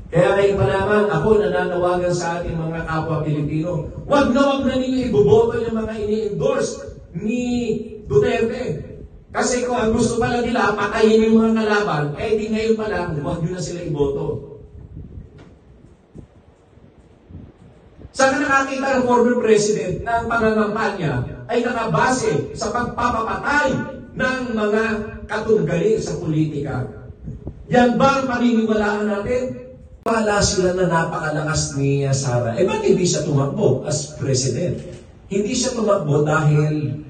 Kaya ngayon pa naman, ako nananawagan sa ating mga kapwa Pilipino, wag na ninyo iboboto yung mga ini-endorse ni Duterte. Kasi kung ang gusto pala nila, patayin yung mga kalaban, eh di ngayon pa lang, wag nyo na sila iboto. Saan nakakita ng former president na ang pangangampanya ay nakabase sa pagpapapatay ng mga katunggali sa politika? Yan ba ang paniniwalaan natin? Wala sila na napakalakas ni Sara. Eh ba't hindi siya tumakbo as president? Hindi siya tumakbo dahil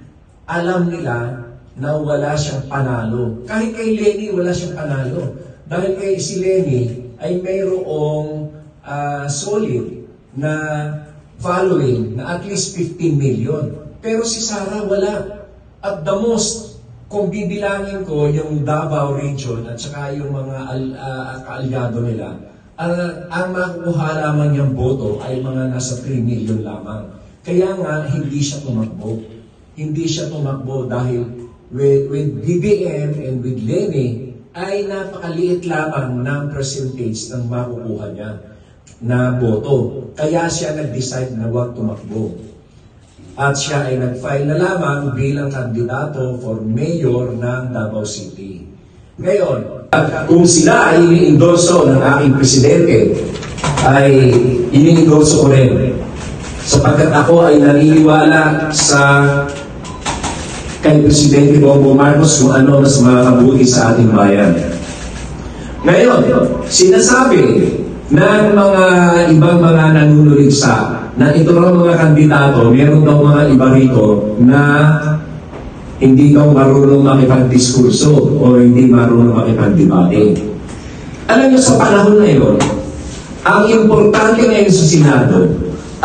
alam nila na wala siyang panalo. Kahit kay Lenny, wala siyang panalo. Dahil kay si Lenny ay mayroong solid na following na at least 15 million. Pero si Sara wala. At the most, kung bibilangin ko yung Davao region at saka yung mga kaalyado nila, ang makukuha lamang niyang boto ay mga nasa 3 million lamang. Kaya nga, hindi siya tumakbo. Hindi siya tumakbo dahil with BBM and with Lenny ay napakaliit lamang ng percentage ng makukuha niya na boto. Kaya siya nag-decide na huwag tumakbo. At siya ay nag-file na lamang bilang kandidato for mayor ng Davao City. Ngayon, kung sila ay ini-endorso ng aking presidente, ay ini-endorso ko rin. Sapagkat ako ay naniniwala sa kay Presidente Bongbong Marcos kung ano mas makakabuti sa ating bayan. Ngayon, sinasabi ng mga ibang mga nanunuligsa na ito raw mga kandidato, meron daw mga iba rito na hindi daw marunong makipagdiskurso o hindi marunong makipagdebate. Alam niyo, sa panahon na yun, ang importante ngayon sa Senado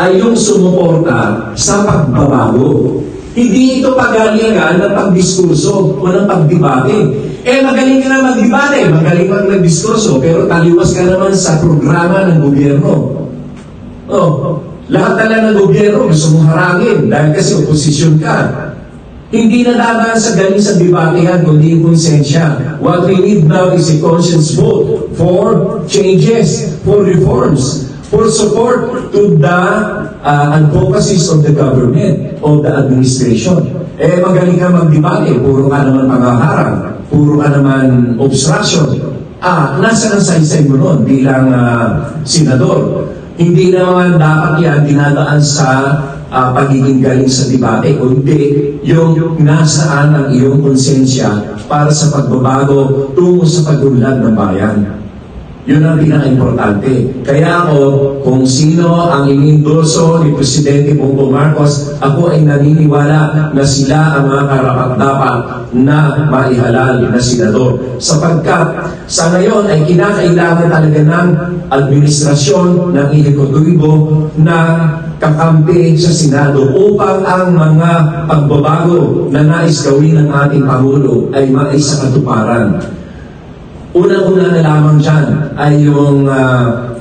ay yung sumuporta sa pagbabago. Hindi ito pagalingan ng pagdiskurso o ng pagdebate. Eh, magaling ka na magdebate, magaling ka magdiskurso, pero taliwas ka naman sa programa ng gobyerno. Oh, lahat na ng gobyerno gusto mong harangin dahil kasi oposisyon ka. Hindi na dadaan sa galing sa debatehan, kundi yung konsensya. What we need now is a conscience vote for changes, for reforms, for support to the advocacies of the government, of the administration. Eh, magaling ka magdebate, puro ka naman panghaharang, puro ka naman obstruction. Nasa ng saysay mo nun bilang senador. Hindi naman dapat yan dinadaan sa pagiging galing sa debate, kundi yung nasaan ang iyong konsensya para sa pagbabago tungo sa pagunlad ng bayan. Yun ang pinaka-importante. Kaya ako, kung sino ang inindorso ni Presidente Bongbong Marcos, ako ay naniniwala na sila ang mga karapat-dapat na maihalal na senador. Sapagkat sa ngayon ay kinakailangan talaga ng administrasyon, ng ehekutibo, na kakampi sa Senado upang ang mga pagbabago na nais gawin ng ating Pangulo ay maisakatuparan. Unang-una na lamang dyan ay yung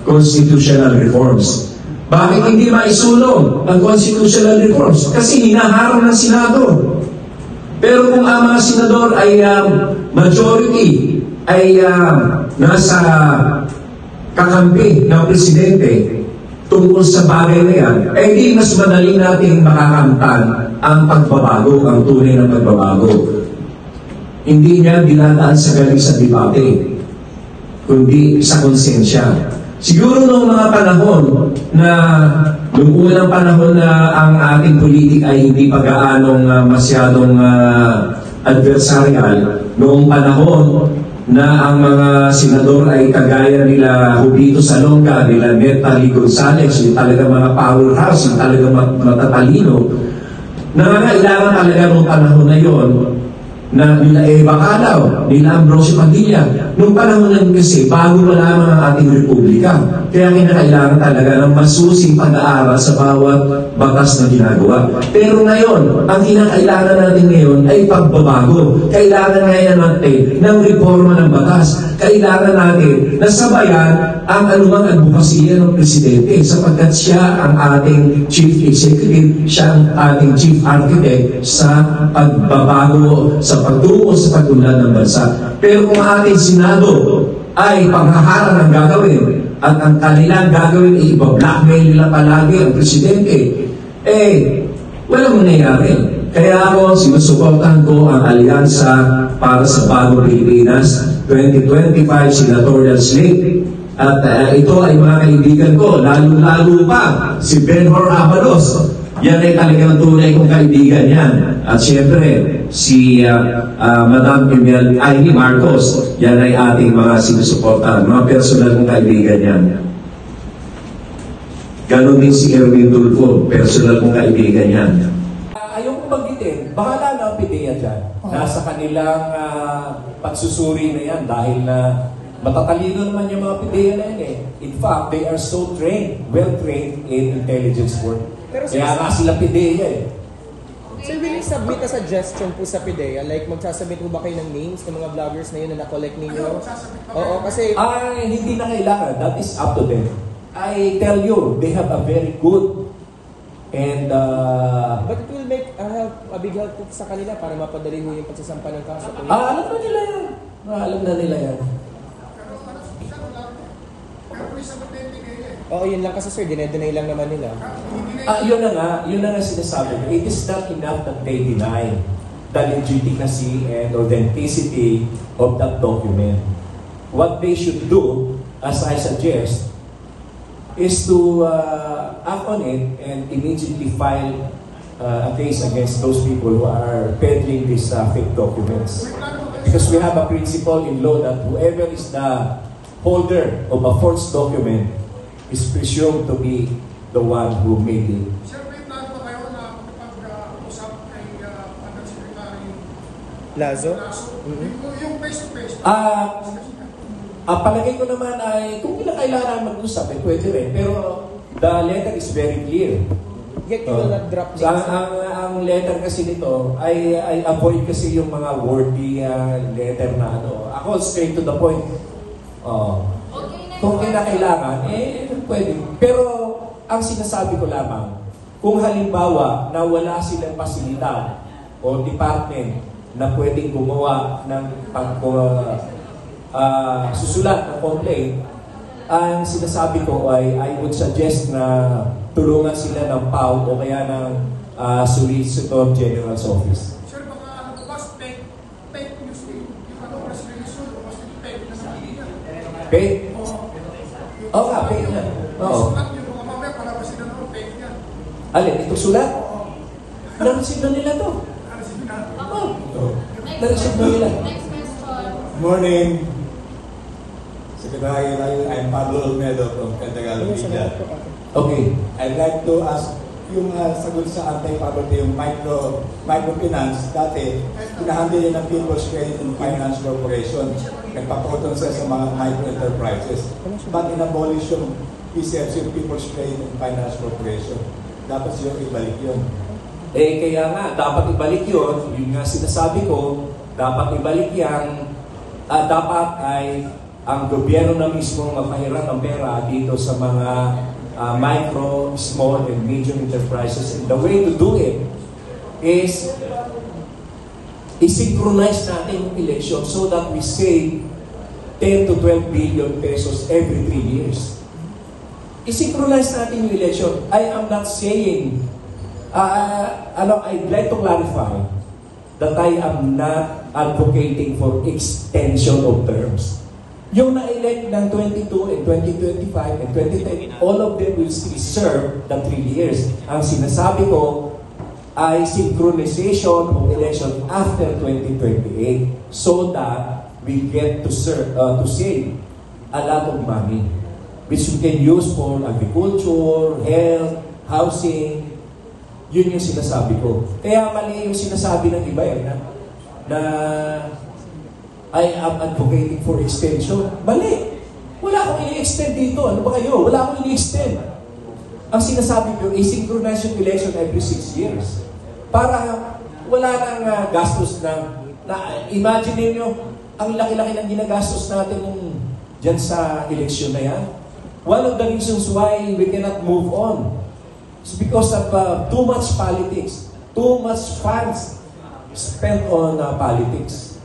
constitutional reforms. Bakit hindi maisulong ang constitutional reforms? Kasi hinaharang ng Senado. Pero kung ang mga senador ay majority ay nasa kakampi ng presidente tungkol sa bagay na yan, eh di mas madali natin makakamtan ang pagbabago, ang tunay na pagbabago. Hindi niya dinadaan sa galing sa debate, kundi sa konsensya. Siguro noong mga panahon na, noong unang panahon na ang ating politik ay hindi pag-aanong masyadong adversarial, noong panahon na ang mga senador ay kagaya nila Jubito Salonga, nila Neta Gonzales, yung talagang mga powerhouse, yung talagang matatalino, nangangailangan talaga noong panahon na yon na nila Eva Calaw, nila Ambrosio Padilla. Noong panahon na kasi, bago pa lamang ang ating republika. Kaya kinakailangan talaga ng masusing pag-aaral sa bawat batas na ginagawa. Pero ngayon, ang kinakailangan natin ngayon ay pagbabago. Kailangan ngayon natin ng reforma ng batas. Kailangan natin na sabayan ang anumang advokasya ng presidente sapagkat siya ang ating chief executive, siya ang ating chief architect sa pagbabago, sa pagtungo sa pagunlad ng bansa. Pero kung ating Senado ay panghaharang ang gagawin, at ang kanilang gagawin ay iba-blackmail nila palagi ang presidente, walang mangyayari. Kaya ako, sinusuportahan ko ang alyansa para sa Bagong Pilipinas 2025 senatorial slate. At ito ay mga kaibigan ko, lalo-lalo pa si Benhur Abalos. Yan ay talagang tunay kong kaibigan yan. At siyempre, si Madam Amy Marcos, yan ay ating mga sinusuportahan, mga personal kong kaibigan yan. Ganon din si Erwin Tulfo, personal kong kaibigan yan. Ayokong banggitin, bahala na ang PIDEA dyan. Nasa kanilang pagsusuri na yan dahil matatalino naman yung mga PIDEA na yan eh. In fact, they are so trained, well-trained in intelligence work. Kaya nga sila PIDEA eh. Sir, will you submit a suggestion po sa PIDEA? Like, magsasubmit po ba kayo ng names ng mga vloggers na yun na na-collect ninyo? Oo, kasi... hindi na kailangan. That is up to them. I tell you, they have a very good and... but it will make a big help po sa kanila para mapadali ho yung pagsasampa ng kaso. alam na nila yan. Alam na nila yan. Oo, yun lang kasi sir, dinedeny lang naman nila. Yun na nga sinasabi ko. It is not enough that they deny the legitimacy and authenticity of that document. What they should do, as I suggest, is to act on it and immediately file a case against those people who are peddling these fake documents. Because we have a principle in law that whoever is the holder of a false document is presumed to be the one who made it. Sir, may plan pa kayo na makapag-usap kay Secretary Lazo? Yung face-to-face. Palagay ko naman ay kung kailangan mag-usap, pwede rin. Pero the letter is very clear. Yet you will not drop names. Ang letter kasi nito ay avoid kasi yung mga wordy letter na ano. Ako straight to the point. Kung kailangan, pwede. Pero ang sinasabi ko lamang, kung halimbawa na wala silang pasilidad o department na pwedeng gumawa ng susulat ng complaint, ang sinasabi ko ay I would suggest na tulungan sila ng PAW o kaya ng Solicitor General's Office. Sir, baka bukas fake news din. Yung press release yun, bukas fake na sa media. Fake? Oo nga, fake yan. Oo. Sulat yun, mga mamaya para ba sila naman fake yan. Alin, ito sulat? Narisip na nila to. Narisip na nila. Morning. Secretary, I'm Pablo Olmedo from Tagalog Media. Okay. I'd like to ask yung sagot sa anti-poverty, yung microfinance, dati, pinahandle yun ng People's Credit and Finance Corporation. Nagpaproton sila sa mga micro-enterprises. But in-abolish yung PCFC, yung People's Credit and Finance Corporation. Dapat siya ibalik yun. Kaya nga, dapat ibalik yun. Yung nga sinasabi ko, dapat ibalik yan. Dapat ay ang gobyerno na mismo magpahiram ng pera dito sa mga micro, small, and medium enterprises. And the way to do it is i-synchronize natin yung election so that we save 10 to 12 billion pesos every 3 years. I-synchronize natin yung election. I am not saying, I'd like to clarify that I am not advocating for extension of terms. Yung na-elect ng 22 and 2025 and 2010, all of them will still serve the 3 years. Ang sinasabi ko ay synchronization of election after 2028 so that we get to serve, to save a lot of money which we can use for agriculture, health, housing. Yun yung sinasabi ko. Kaya mali yung sinasabi ng iba na I am advocating for extension. Mali. Wala akong ini-extend dito. Ano ba kayo? Wala akong ini-extend. Ang sinasabi ko, i-synchronize yung election every 6 years. Para wala nang gastos na imagine niyo ang laki-laki ng ginagastos natin dyan sa election na yan. One of the reasons why we cannot move on is because of too much politics, too much funds spent on politics.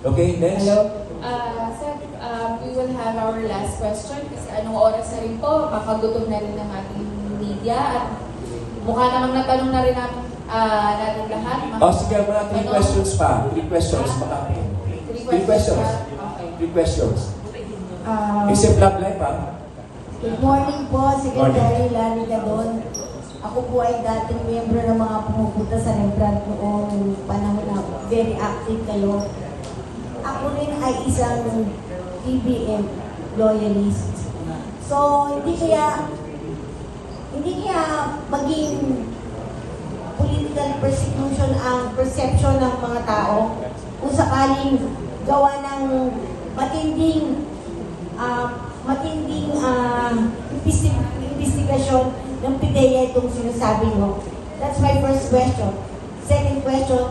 Okay, next. Hello. Sir, will have our last question kasi anong oras na rin po, makagutom na rin ng ating media at mukha namang natanong na rin natin lahat. Sige, mga 3 questions pa. 3 questions. Baka. 3 questions. Okay. 3 questions. Except love life, ha? Good morning po, Secretary Lani Gadon. Ako po ay dating miyembro ng mga pumupunta sa Rembrandt noong panahon na very active kayo. Ako rin ay isang PBM loyalist. So, hindi kaya maging political persecution ang perception ng mga tao kung sakaling gawa ng matinding investigasyon ng PIDEA itong sinasabi mo. That's my first question. Second question,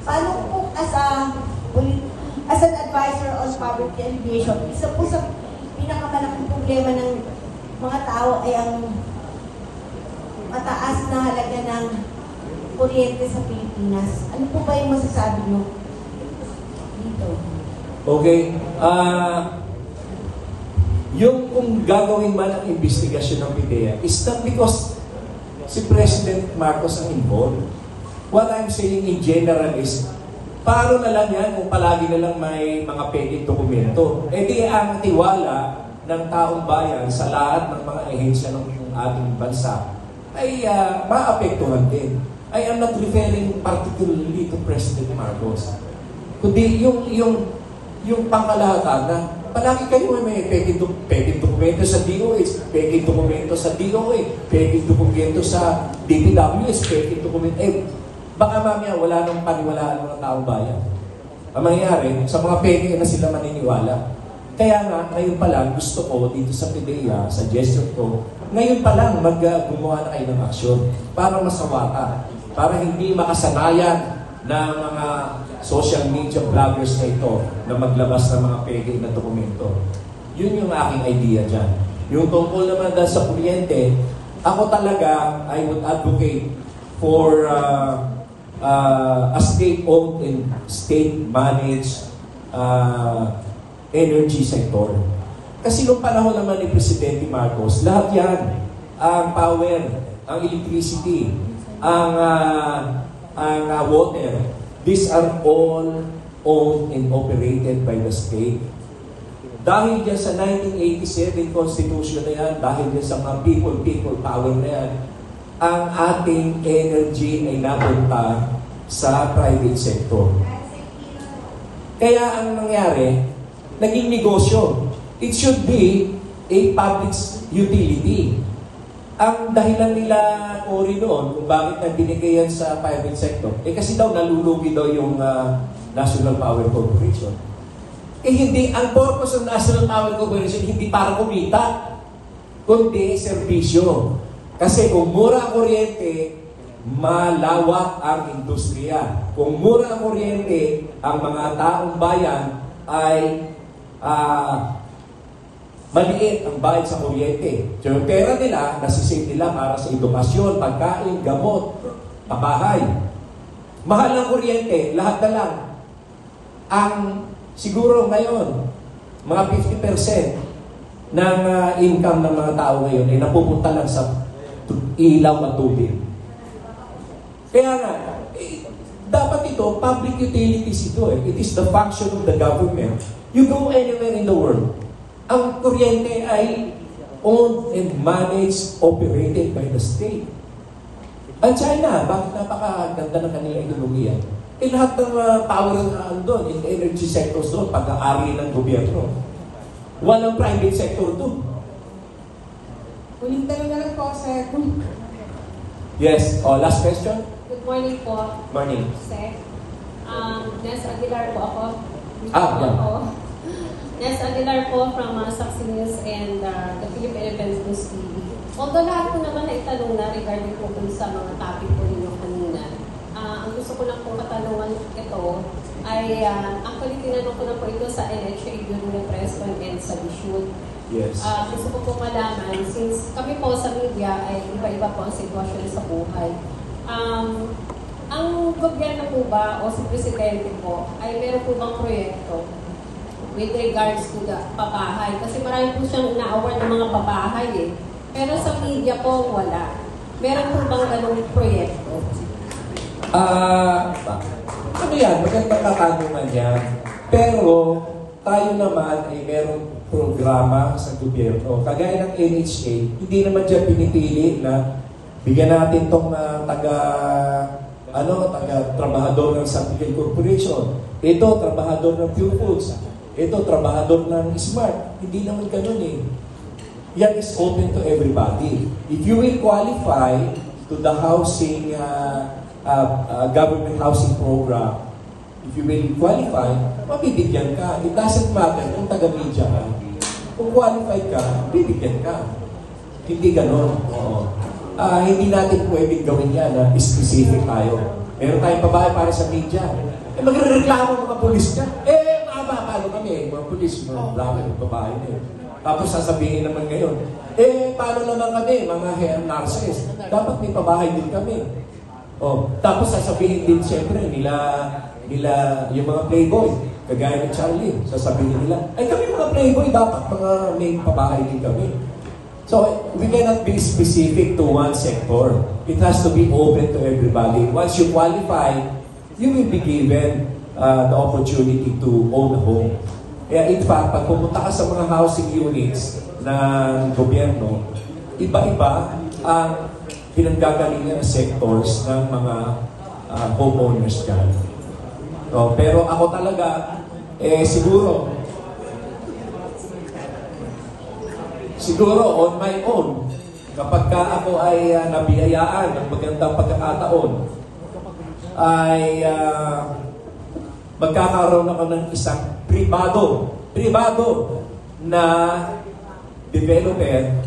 paano po as an advisor on poverty alleviation, isa po sa pinakamalaking problema ng mga tao ay ang mataas na halaga ng kuryente sa Pilipinas. Ano po ba yung masasabi mo dito? Okay. Yung kung gagawin man ang investigasyon ng PIDEA is not because si President Marcos ang involved. What I'm saying in general is, paro na lang yan kung palagi na lang may mga peke dokumento. E di ang tiwala ng taong bayan sa lahat ng mga ehensya ng ating bansa ay maapektuhan din. I am not referring particularly to President Marcos. Kundi yung pangkalahatan na palagi kayo may peking dokumento sa DOH, peking dokumento sa DOA, peking dokumento sa DPWS, peking dokumento. Baka mamaya wala nang paniwalaan ng taong bayan. Ang mangyayari, sa mga peking na sila maniniwala. Kaya nga, ngayon pa lang, gusto ko dito sa PIDEA, suggestion ko, ngayon pa lang gumawa na kayo ng aksyon para masawata, para hindi makasanayan ng mga social media vloggers na ito na maglabas ng mga peke na dokumento. Yun yung aking idea dyan. Yung tungkol naman dahil sa kuryente, ako talaga, I would advocate for a state-owned and state-managed energy sector. Kasi nung panahon naman ni Presidente Marcos, lahat yan, ang power, ang electricity, ang water, these are all owned and operated by the state. Dahil dyan sa 1987 Constitution na yan, dahil dyan sa mga people power na yan, ang ating energy ay napunta sa private sector. Kaya ang nangyari, naging negosyo. It should be a public utility. Ang dahilan nila Cory noon kung bakit nabinigay yan sa private sector, kasi daw nalulugi daw yung National Power Corporation. Hindi, ang purpose ng National Power Corporation hindi para kumita, kundi serbisyo. Kasi kung mura ang kuryente, malawak ang industriya. Kung mura ang kuryente, ang mga taong bayan ay maliit ang bayad sa kuryente. So yung pera nila, nasisave nila para sa edukasyon, pagkain, gamot, pabahay. Mahal ng kuryente, lahat na lang. Ang siguro ngayon, mga 50% ng income ng mga tao ngayon ay napupunta lang sa ilaw at tubig. Kaya nga, dapat ito, public utilities ito. It is the function of the government. You go anywhere in the world, ang kuryente ay owned and managed, operated by the state. Ang China, bakit napakaganda ng kanilang ekonomiya? Lahat ng power doon, in energy sectors doon, pag-aari ng gobyerno. Walang private sector doon. Huling tanong na lang po, sir. Yes. Last question? Good morning po. Morning. Sir. Nes Aguilar po ako. Yeah. Nes Aguilar po from Saxi News and the Philippine Events News TV. Although lahat po naman na itanong na regarding po dun sa mga topic po ninyo kanina, ang gusto ko lang po katanungan ito ay actually tinanong ko na po ito sa NHA during the press con and sa Bishop. Yes. Gusto ko po malaman, since kami po sa media ay iba-iba po ang sitwasyon sa buhay. Ang gobyerno po ba o si Presidente po ay meron po bang proyekto with regards to the pabahay. Kasi marami po siyang ina-award ng mga pabahay eh. Pero sa media po, wala. Meron po bang ganung proyekto? Ano yan? Magandang katanungan yan. Pero tayo naman ay merong programa sa gobyerno. Kagaya ng NHA, hindi naman dyan pinipili na bigyan natin tong trabahador ng Santigel Corporation. Ito, trabahador ng Pure Foods. Ito, trabahador ng Smart. Hindi naman ganun eh. Yan is open to everybody. If you will qualify to the housing, government housing program, if you will qualify, mabibigyan ka. It doesn't matter kung taga-media ka. Kung qualified ka, bibigyan ka. Hindi ganun. Oo. Hindi natin pwedeng gawin yan na specific tayo. Meron tayong babae para sa media. Magre-reklamo mga pulis ka. Paano kami, mga pulis, mga blogger, babae na yun. Tapos sasabihin naman ngayon, paano naman kami, mga hair nurses? Dapat may pabahay din kami. Tapos sasabihin din siyempre nila yung mga playboy, kagaya ni Charlie, sasabihin nila, kami mga playboy, dapat mga may pabahay din kami. So, we cannot be specific to one sector. It has to be open to everybody. Once you qualify, you will be given the opportunity to own a home. In fact, pag pumunta ka sa mga housing units ng gobyerno, iba-iba ang pinanggagalingan ng sectors ng mga homeowners dyan. Pero ako talaga, siguro on my own, kapag ka ako ay nabiyayaan ng magandang pagkakataon, ay magkakaroon ako ng isang privado na developer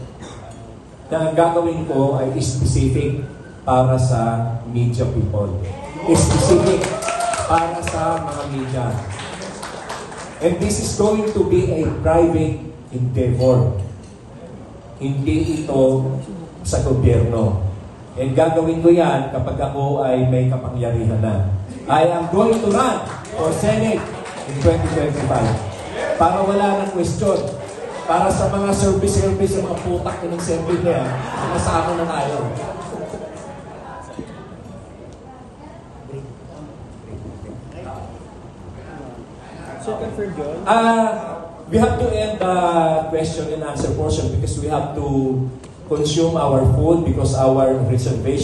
na ang gagawin ko ay specific para sa media people. Specific para sa mga media. And this is going to be a private endeavor. Hindi ito sa gobyerno. And gagawin ko yan kapag ako ay may kapangyarihan na. I am going to run for Senate in 2025. Para wala ng question. Para sa mga service, sa mga putak ng service na yan, nasama na tayo. So, confirm yun? We have to end the question and answer portion because we have to consume our food because our reservation